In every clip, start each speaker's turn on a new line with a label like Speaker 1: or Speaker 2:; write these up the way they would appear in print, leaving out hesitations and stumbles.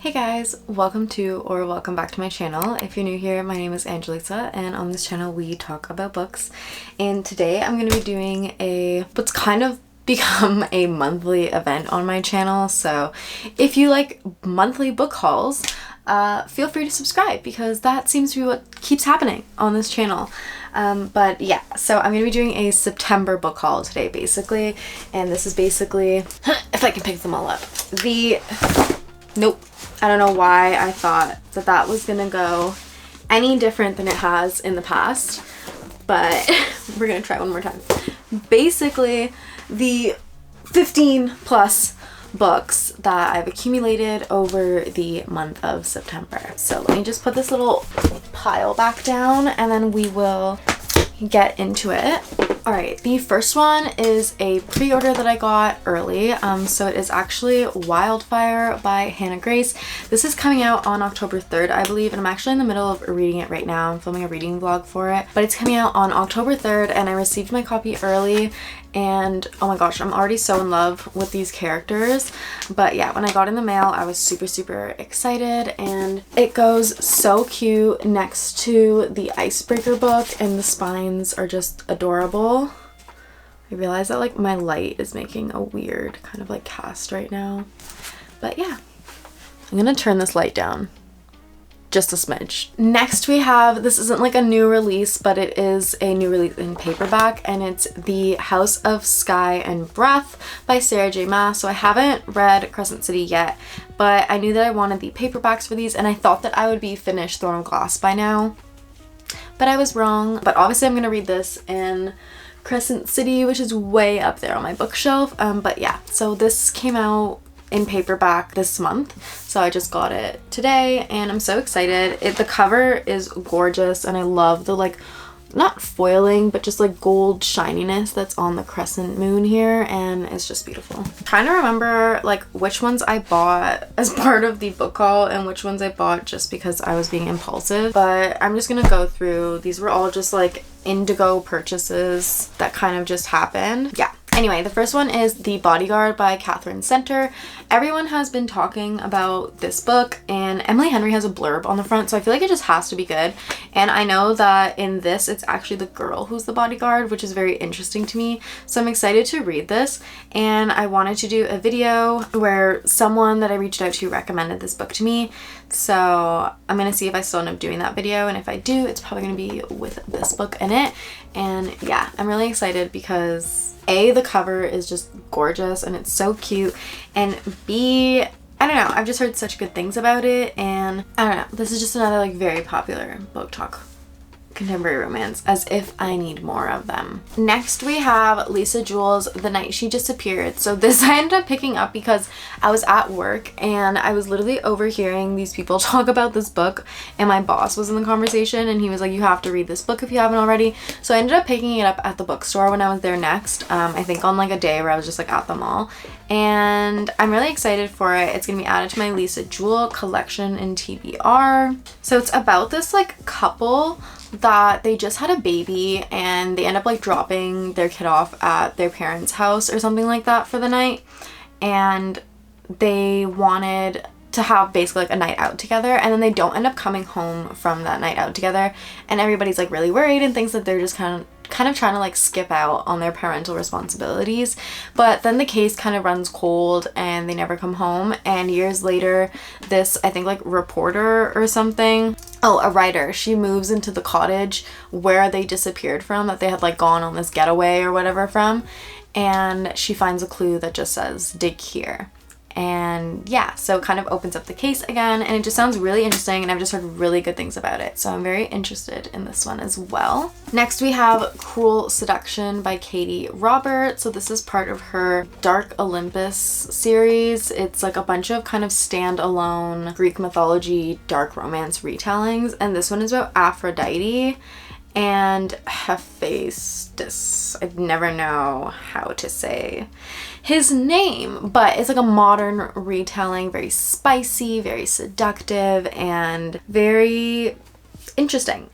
Speaker 1: Hey guys, welcome back to my channel. If you're new here, my name is Angelisa and on this channel we talk about books. And today I'm going to be doing what's kind of become a monthly event on my channel. So if you like monthly book hauls, feel free to subscribe because that seems to be what keeps happening on this channel. But yeah, so I'm going to be doing a September book haul today basically. And this is basically, if I can pick them all up, nope. I don't know why I thought that was gonna go any different than it has in the past, but we're gonna try one more time. Basically, the 15 plus books that I've accumulated over the month of September. So let me just put this little pile back down and then we will get into it. Alright, the first one is a pre-order that I got early. So it is actually Wildfire by Hannah Grace. This is coming out on October 3rd, I believe, and I'm actually in the middle of reading it right now. I'm filming a reading vlog for it, but it's coming out on October 3rd and I received my copy early and oh my gosh, I'm already so in love with these characters. But yeah, when I got in the mail, I was super excited and it goes so cute next to the Icebreaker book and the spines are just adorable. I realize that like my light is making a weird kind of like cast right now. But yeah, I'm gonna turn this light down just a smidge. Next we have, this isn't like a new release, but it is a new release in paperback and it's The House of Sky and Breath by Sarah J. Maas. So I haven't read Crescent City yet, but I knew that I wanted the paperbacks for these and I thought that I would be finished Throne of Glass by now, but I was wrong. But obviously I'm gonna read this in Crescent City, which is way up there on my bookshelf. But yeah, so this came out in paperback this month, so I just got it today and I'm so excited. The cover is gorgeous and I love the like not foiling but just like gold shininess that's on the crescent moon here and it's just beautiful. I'm trying to remember like which ones I bought as part of the book haul and which ones I bought just because I was being impulsive, but I'm just gonna go through. These were all just like Indigo purchases that kind of just happened. Yeah. Anyway, the first one is The Bodyguard by Katherine Center. Everyone has been talking about this book and Emily Henry has a blurb on the front, so I feel like it just has to be good. And I know that in this, it's actually the girl who's the bodyguard, which is very interesting to me. So I'm excited to read this and I wanted to do a video where someone that I reached out to recommended this book to me. So I'm gonna see if I still end up doing that video, and if I do, it's probably gonna be with this book in it. And yeah, I'm really excited because A, the cover is just gorgeous and it's so cute, and B, I don't know, I've just heard such good things about it, and I don't know, this is just another like very popular book talk contemporary romance, as if I need more of them. Next we have Lisa Jewell's The Night She Disappeared. So this I ended up picking up because I was at work and I was literally overhearing these people talk about this book and my boss was in the conversation and he was like, you have to read this book if you haven't already. So I ended up picking it up at the bookstore when I was there next, I think on like a day where I was just like at the mall, and I'm really excited for it. It's gonna be added to my Lisa Jewell collection in TBR. So it's about this like couple that they just had a baby and they end up like dropping their kid off at their parents' house or something like that for the night, and they wanted to have basically like a night out together, and then they don't end up coming home from that night out together and everybody's like really worried and thinks that they're just kind of trying to like skip out on their parental responsibilities. But then the case kind of runs cold and they never come home, and years later this, I think like reporter or something, a writer, she moves into the cottage where they disappeared from, that they had like gone on this getaway or whatever from, and she finds a clue that just says dig here. And yeah, so it kind of opens up the case again and it just sounds really interesting and I've just heard really good things about it, so I'm very interested in this one as well. Next we have Cruel Seduction by Katee Robert. So this is part of her Dark Olympus series. It's like a bunch of kind of standalone Greek mythology dark romance retellings, and this one is about Aphrodite and Hephaestus. I'd never know how to say his name, but it's like a modern retelling, very spicy, very seductive, and very interesting.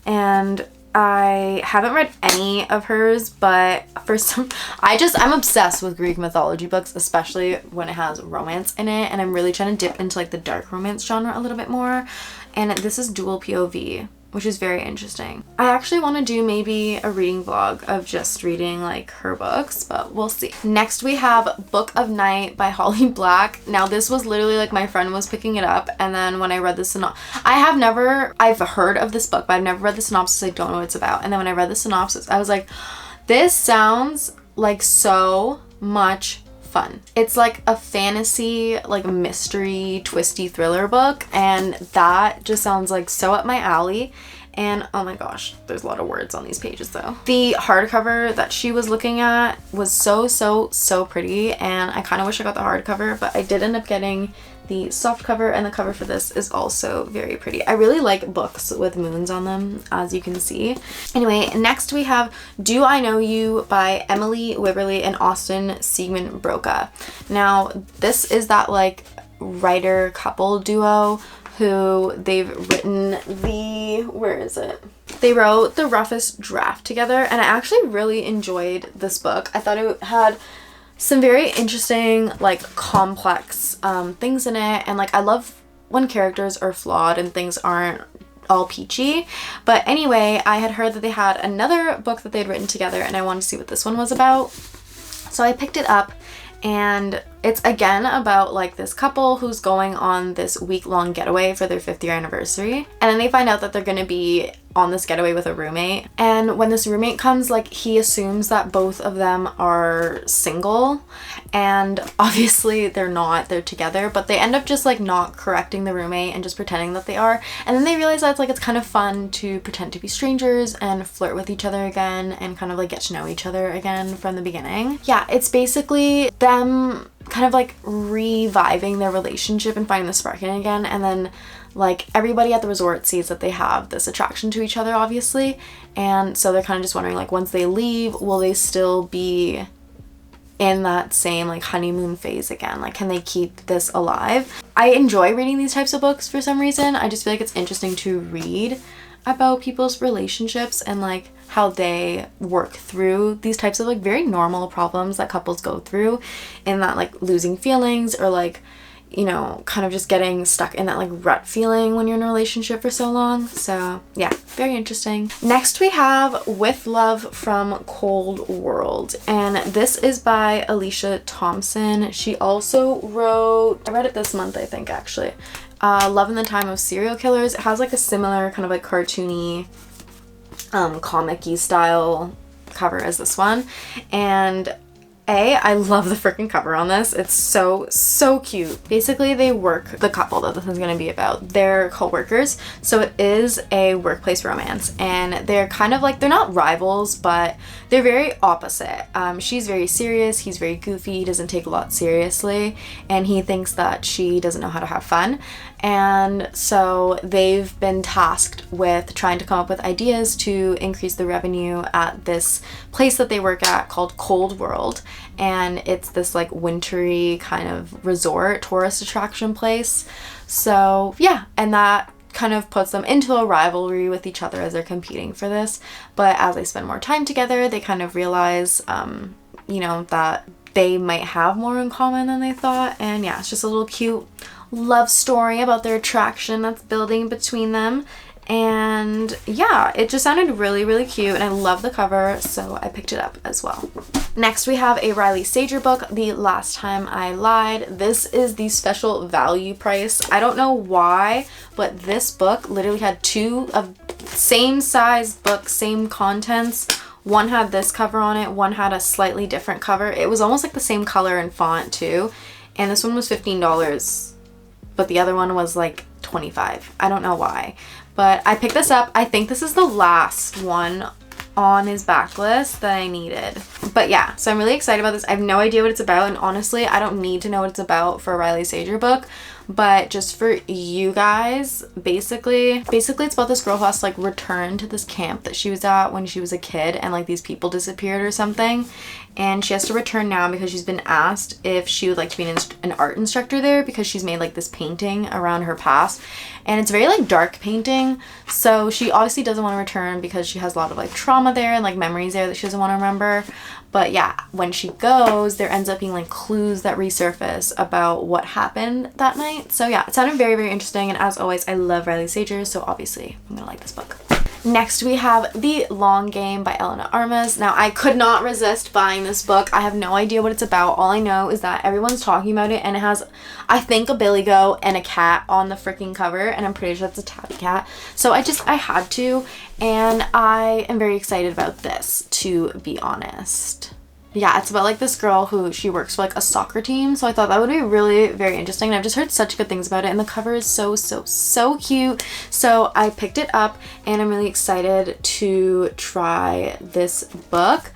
Speaker 1: And I haven't read any of hers, but for some, I'm obsessed with Greek mythology books, especially when it has romance in it, and I'm really trying to dip into like the dark romance genre a little bit more. And this is dual POV, which is very interesting. I actually want to do maybe a reading vlog of just reading like her books, but we'll see. Next we have Book of Night by Holly Black. Now this was literally like my friend was picking it up, and then when I read the synopsis, I've heard of this book, but I've never read the synopsis. I don't know what it's about. And then when I read the synopsis, I was like, this sounds like so much fun. It's like a fantasy, like mystery, twisty thriller book, and that just sounds like so up my alley. And oh my gosh, there's a lot of words on these pages though. The hardcover that she was looking at was so pretty, and I kind of wish I got the hardcover, but I did end up getting the soft cover, and the cover for this is also very pretty. I really like books with moons on them, as you can see. Anyway, next we have Do I Know You by Emily Wibberley and Austin Siegemund-Broka. Now, this is that like writer couple duo who they've written where is it? They wrote The Roughest Draft together, and I actually really enjoyed this book. I thought it had some very interesting, like, complex things in it, and like I love when characters are flawed and things aren't all peachy. But anyway, I had heard that they had another book that they'd written together, and I wanted to see what this one was about, so I picked it up. And it's again about like this couple who's going on this week-long getaway for their 5th year anniversary, and then they find out that they're gonna be on this getaway with a roommate. And when this roommate comes, like, he assumes that both of them are single, and obviously they're not, they're together, but they end up just like not correcting the roommate and just pretending that they are. And then they realize that it's kind of fun to pretend to be strangers and flirt with each other again and kind of like get to know each other again from the beginning. Yeah, it's basically them kind of like reviving their relationship and finding the spark in it again. And then like everybody at the resort sees that they have this attraction to each other, obviously, and so they're kind of just wondering, like, once they leave, will they still be in that same like honeymoon phase again? Like, can they keep this alive? I enjoy reading these types of books for some reason. I just feel like it's interesting to read about people's relationships and like how they work through these types of like very normal problems that couples go through, in that like losing feelings, or like, you know, kind of just getting stuck in that like rut feeling when you're in a relationship for so long. So yeah, very interesting. Next we have With Love from Cold World, and this is by Alicia Thompson. She also wrote, I read it this month I think actually, Love in the Time of Serial Killers. It has like a similar kind of like cartoony comic-y style cover as this one, and I love the freaking cover on this. It's so cute. Basically, they work, the couple that this is going to be about, they're co-workers, so it is a workplace romance, and they're kind of like, they're not rivals, but they're very opposite. She's very serious, he's very goofy, he doesn't take a lot seriously, and he thinks that she doesn't know how to have fun. And so they've been tasked with trying to come up with ideas to increase the revenue at this place that they work at called Cold World. And it's this like wintry kind of resort tourist attraction place. So yeah, and that kind of puts them into a rivalry with each other as they're competing for this. But as they spend more time together, they kind of realize, you know, that they might have more in common than they thought. And yeah, it's just a little cute love story about their attraction that's building between them. And yeah, it just sounded really cute, and I love the cover, so I picked it up as well. Next we have a Riley Sager book, The Last Time I Lied. This is the special value price. I don't know why, but this book literally had two of same size books, same contents. One had this cover on it, one had a slightly different cover. It was almost like the same color and font too, and this one was $15, but the other one was like $25. I don't know why, but I picked this up. I think this is the last one on his backlist that I needed. But yeah, so I'm really excited about this. I have no idea what it's about, and honestly, I don't need to know what it's about for a Riley Sager book, but just for you guys, basically it's about this girl who has to like return to this camp that she was at when she was a kid, and like these people disappeared or something, and she has to return now because she's been asked if she would like to be an art instructor there because she's made like this painting around her past, and it's very like dark painting, so she obviously doesn't want to return because she has a lot of like trauma there and like memories there that she doesn't want to remember. But yeah, when she goes, there ends up being like clues that resurface about what happened that night. So yeah, it sounded very, very interesting, and as always, I love Riley Sagers, so obviously I'm gonna like this book. Next we have The Long Game by Elena Armas. Now I could not resist buying this book. I have no idea what it's about. All I know is that everyone's talking about it, and it has, I think, a billy goat and a cat on the freaking cover, and I'm pretty sure it's a tabby cat. So I had to, and I am very excited about this, to be honest. Yeah, it's about like this girl who she works for like a soccer team, so I thought that would be really very interesting, and I've just heard such good things about it, and the cover is so cute. So I picked it up, and I'm really excited to try this book,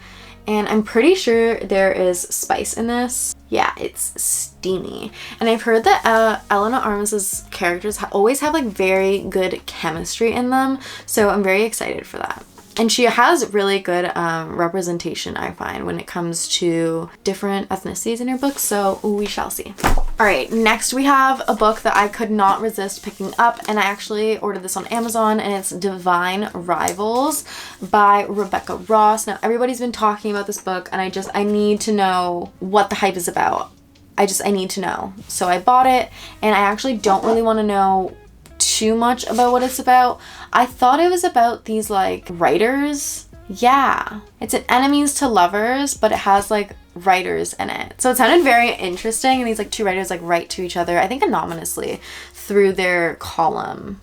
Speaker 1: and I'm pretty sure there is spice in this. Yeah, it's steamy, and I've heard that Elena Armas's characters always have like very good chemistry in them, so I'm very excited for that. And she has really good representation, I find, when it comes to different ethnicities in her books, so we shall see. Alright, next we have a book that I could not resist picking up, and I actually ordered this on Amazon, and it's Divine Rivals by Rebecca Ross. Now, everybody's been talking about this book, and I need to know what the hype is about. I need to know. So I bought it, and I actually don't really want to know too much about what it's about. I thought it was about these like writers. Yeah, it's an enemies to lovers, but it has like writers in it, so it sounded very interesting, and these like two writers like write to each other, I think anonymously, through their column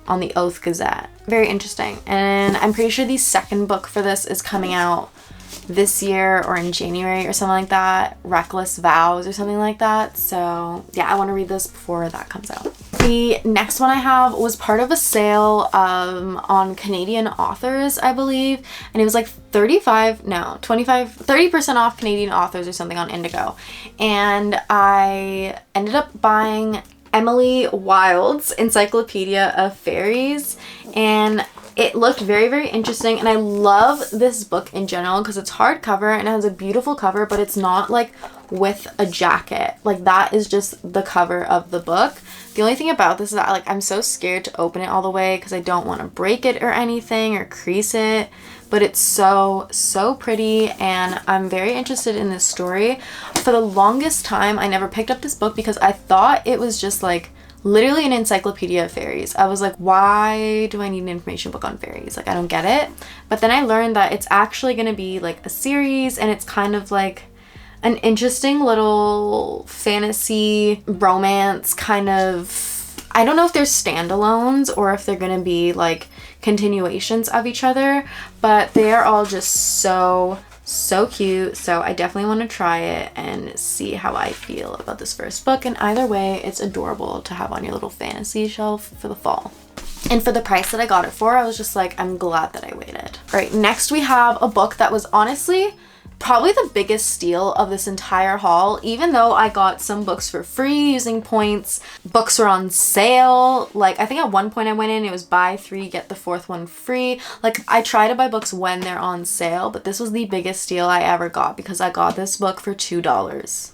Speaker 1: on the Oath Gazette. Very interesting, and I'm pretty sure the second book for this is coming out this year or in January or something like that. Reckless Vows or something like that. So yeah, I want to read this before that comes out. The next one I have was part of a sale on Canadian authors, I believe, and it was like 30% off Canadian authors or something on Indigo, and I ended up buying Emily Wilde's Encyclopaedia of Faeries, and it looked very, very interesting, and I love this book in general because it's hardcover and it has a beautiful cover, but it's not like with a jacket. Like, that is just the cover of the book. The only thing about this is that like I'm so scared to open it all the way because I don't want to break it or anything or crease it, but it's so pretty, and I'm very interested in this story. For the longest time, I never picked up this book because I thought it was just like literally an encyclopedia of fairies. I was like, why do I need an information book on fairies? Like, I don't get it. But then I learned that it's actually going to be like a series, and it's kind of like an interesting little fantasy romance kind of. I don't know if they're standalones or if they're going to be like continuations of each other, but they are all just so cute, so I definitely want to try it and see how I feel about this first book, and either way, it's adorable to have on your little fantasy shelf for the fall. And for the price that I got it for, I was just like, I'm glad that I waited. All right, next we have a book that was honestly probably the biggest steal of this entire haul. Even though I got some books for free using points, books were on sale. Like, I think at one point I went in, it was buy 3 get the 4th one free. Like, I try to buy books when they're on sale, but this was the biggest steal I ever got because I got this book for $2.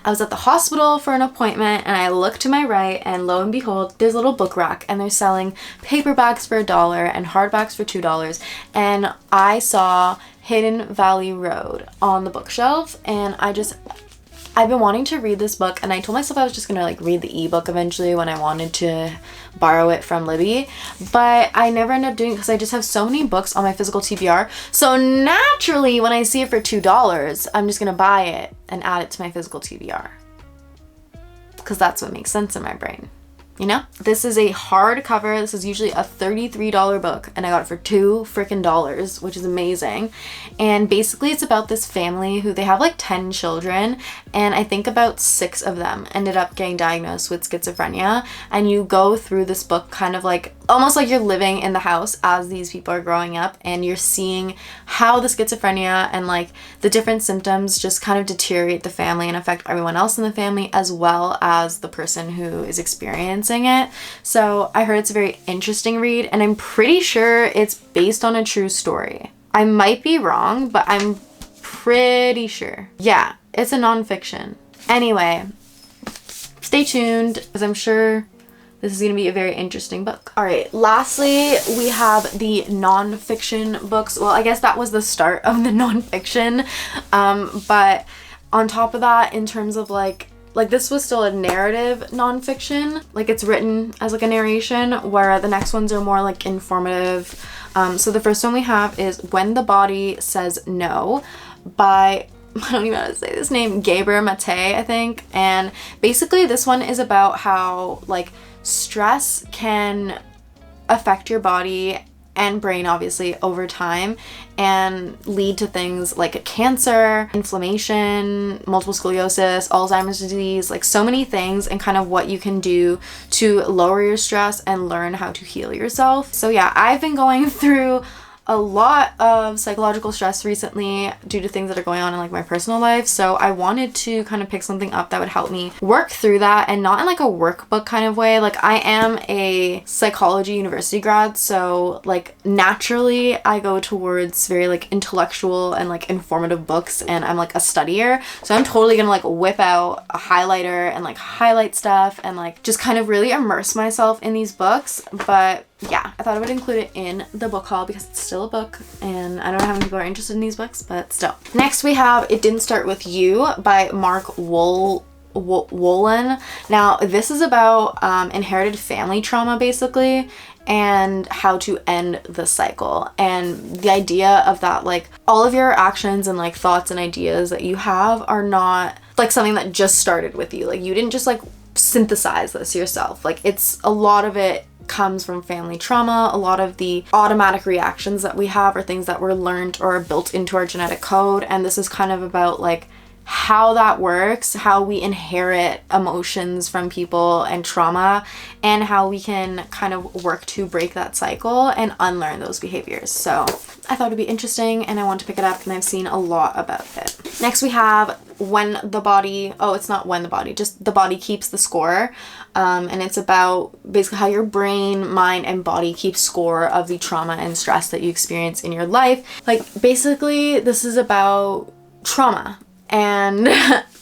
Speaker 1: I was at the hospital for an appointment, and I looked to my right, and lo and behold, there's a little book rack, and they're selling paperbacks for $1 and hardbacks for $2, and I saw Hidden Valley Road on the bookshelf, and I've been wanting to read this book, and I told myself I was just gonna like read the ebook eventually when I wanted to borrow it from Libby, but I never ended up doing it because I just have so many books on my physical TBR. So naturally, when I see it for $2, I'm just gonna buy it and add it to my physical TBR because that's what makes sense in my brain. You know, this is a hardcover. This is usually a $33 book, and I got it for $2 freaking, which is amazing. And basically it's about this family who they have like 10 children, and I think about 6 of them ended up getting diagnosed with schizophrenia, and you go through this book kind of like almost like you're living in the house as these people are growing up, and you're seeing how the schizophrenia and like the different symptoms just kind of deteriorate the family and affect everyone else in the family, as well as the person who is experiencing it. So I heard it's a very interesting read, and I'm pretty sure it's based on a true story. I might be wrong, but I'm pretty sure. Yeah, it's a nonfiction. Anyway, stay tuned because I'm sure this is going to be a very interesting book. All right, lastly, we have the nonfiction books. Well, I guess that was the start of the nonfiction. But on top of that, in terms of like this was still a narrative nonfiction. Like it's written as like a narration, where the next ones are more like informative. So the first one we have is When the Body Says No by, I don't even know how to say this name, Gabor Maté, I think. And basically this one is about how like stress can affect your body and brain obviously over time and lead to things like cancer, inflammation, multiple sclerosis, Alzheimer's disease, like so many things, and kind of what you can do to lower your stress and learn how to heal yourself. So yeah, I've been going through a lot of psychological stress recently due to things that are going on in like my personal life. So I wanted to kind of pick something up that would help me work through that, and not in like a workbook kind of way. Like I am a psychology university grad, so like naturally I go towards very like intellectual and like informative books, and I'm like a studier. So I'm totally gonna like whip out a highlighter and like highlight stuff and like just kind of really immerse myself in these books. But yeah, I thought I would include it in the book haul because it's still a book and I don't know how many people are interested in these books, but still. Next we have It Didn't Start With You by Mark Wollen. Now this is about inherited family trauma basically, and how to end the cycle. And the idea of that, like all of your actions and like thoughts and ideas that you have are not like something that just started with you. Like you didn't just like synthesize this yourself. Like it's a lot of it comes from family trauma. A lot of the automatic reactions that we have are things that were learned or built into our genetic code, and this is kind of about like how that works, how we inherit emotions from people and trauma, and how we can kind of work to break that cycle and unlearn those behaviors. So I thought it'd be interesting and I want to pick it up, and I've seen a lot about it. Next we have When the Body, it's not When the Body, just The Body Keeps the Score. And it's about basically how your brain, mind, and body keep score of the trauma and stress that you experience in your life. Like basically this is about trauma and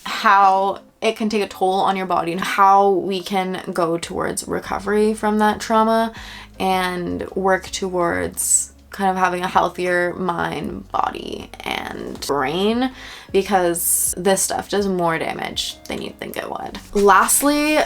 Speaker 1: how it can take a toll on your body and how we can go towards recovery from that trauma and work towards kind of having a healthier mind, body, and brain, because this stuff does more damage than you'd think it would. Lastly,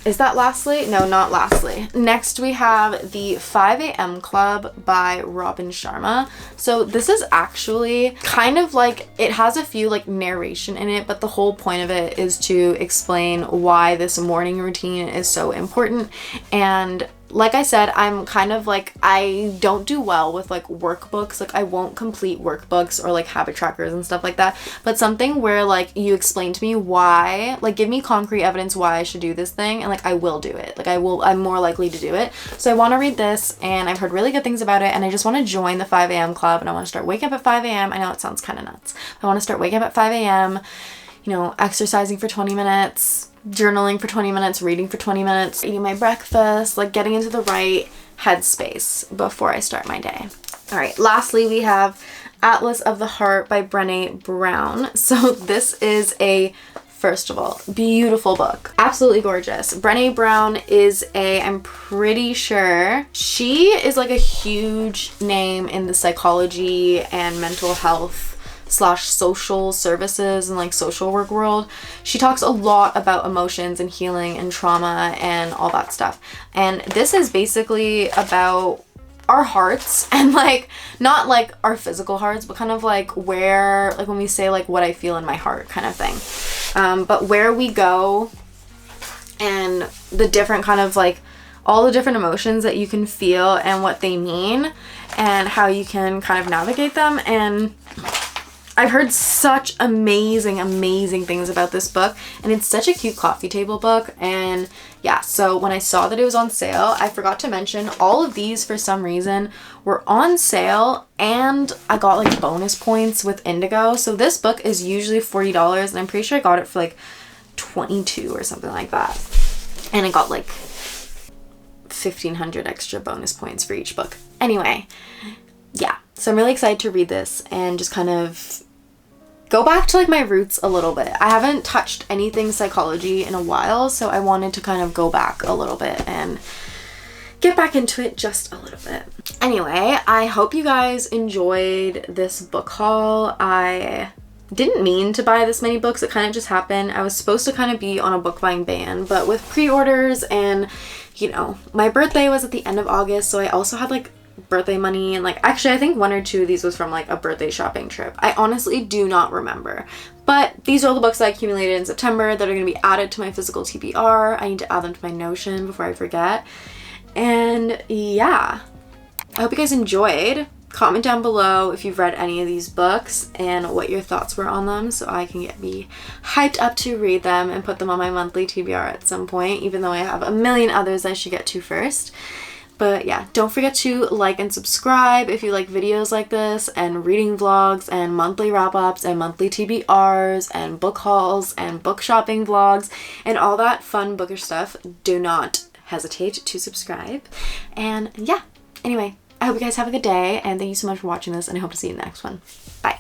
Speaker 1: is that lastly? No, not lastly. Next we have the 5 a.m. Club by Robin Sharma. So this is actually kind of like, it has a few like narration in it, but the whole point of it is to explain why this morning routine is so important. And like I said, I'm kind of like, I don't do well with like workbooks. Like I won't complete workbooks or like habit trackers and stuff like that, but something where like you explain to me why, like give me concrete evidence why I should do this thing, and like I will do it. Like I'm more likely to do it. So I want to read this, and I've heard really good things about it, and I just want to join the 5 a.m. club, and I want to start waking up at 5 a.m. I know it sounds kind of nuts. I want to start waking up at 5 a.m., you know, exercising for 20 minutes, journaling for 20 minutes, reading for 20 minutes, eating my breakfast, like getting into the right headspace before I start my day. All right, lastly, we have Atlas of the Heart by Brené Brown. So this is a, first of all, beautiful book. Absolutely gorgeous. Brené Brown is I'm pretty sure she is like a huge name in the psychology and mental health / social services and like social work world. She talks a lot about emotions and healing and trauma and all that stuff. And this is basically about our hearts, and like not like our physical hearts, but kind of like where, like when we say like what I feel in my heart kind of thing. But where we go and the different kind of like all the different emotions that you can feel and what they mean and how you can kind of navigate them. And I've heard such amazing things about this book, and it's such a cute coffee table book. And yeah, so when I saw that it was on sale, I forgot to mention all of these for some reason were on sale, and I got like bonus points with Indigo. So this book is usually $40, and I'm pretty sure I got it for like $22 or something like that. And I got like 1,500 extra bonus points for each book. Anyway, yeah, so I'm really excited to read this and just kind of go back to like my roots a little bit. I haven't touched anything psychology in a while, so I wanted to kind of go back a little bit and get back into it just a little bit. Anyway, I hope you guys enjoyed this book haul. I didn't mean to buy this many books. It kind of just happened. I was supposed to kind of be on a book buying ban, but with pre-orders and, you know, my birthday was at the end of August, so I also had like birthday money, and like actually I think 1 or 2 of these was from like a birthday shopping trip. I honestly do not remember, but these are all the books I accumulated in September that are going to be added to my physical TBR. I need to add them to my Notion before I forget. And yeah, I hope you guys enjoyed. Comment down below if you've read any of these books and what your thoughts were on them, so I can be hyped up to read them and put them on my monthly TBR at some point, even though I have a million others I should get to first. But yeah, don't forget to like and subscribe if you like videos like this, and reading vlogs, and monthly wrap-ups, and monthly TBRs, and book hauls, and book shopping vlogs, and all that fun bookish stuff. Do not hesitate to subscribe. And yeah, anyway, I hope you guys have a good day, and thank you so much for watching this, and I hope to see you in the next one. Bye.